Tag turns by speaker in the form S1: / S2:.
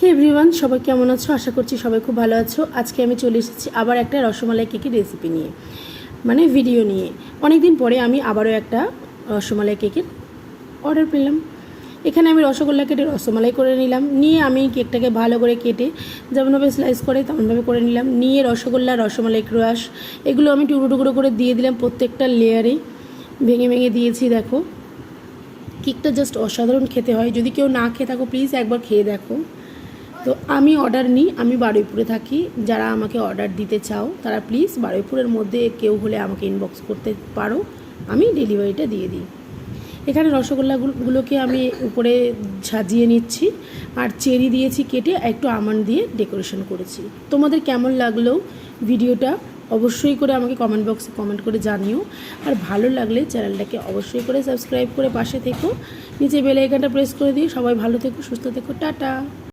S1: হে everyone, সবাই কেমন আছো? আশা করছি সবাই খুব ভালো আছো। আজকে আমি চলে এসেছি আবার একটা রসমালাই কেকের রেসিপি নিয়ে, মানে ভিডিও নিয়ে। অনেক দিন পরে আমি আবারও একটা রসমালাই কেকের অর্ডার পেলাম। এখানে আমি রসগোল্লা কেটে রসমালাই করে নিলাম। নিয়ে আমি কেকটাকে ভালো করে কেটে যেমনভাবে স্লাইস করে তেমনভাবে করে নিলাম। নিয়ে রসগোল্লা, রসমালাই ক্রাশ এগুলো আমি টুকরো টুকরো করে দিয়ে দিলাম প্রত্যেকটা লেয়ারে, ভেঙে ভেঙে দিয়েছি। দেখো, কেকটা জাস্ট অসাধারণ খেতে হয়। যদি কেউ না খেয়ে থাকো প্লিজ একবার খেয়ে দেখো। তো আমি অর্ডার নিই, আমি বারুইপুরে থাকি। যারা আমাকে অর্ডার দিতে চাও তারা প্লিজ বারুইপুরের মধ্যে কেউ হলে আমাকে ইনবক্স করতে পারো, আমি ডেলিভারিটা দিয়ে দিই। এখানে রসগোল্লাগুলোকে আমি উপরে সাজিয়ে নিচ্ছি, আর চেরি দিয়েছি কেটে, একটু আমন্ড দিয়ে ডেকোরেশন করেছি। তোমাদের কেমন লাগলো ভিডিওটা অবশ্যই করে আমাকে কমেন্ট বক্সে কমেন্ট করে জানিও। আর ভালো লাগলে চ্যানেলটাকে অবশ্যই করে সাবস্ক্রাইব করে পাশে থেকো, নিচে বেল আইকনটা প্রেস করে দিও। সবাই ভালো থেকো, সুস্থ থেকো, টাটা।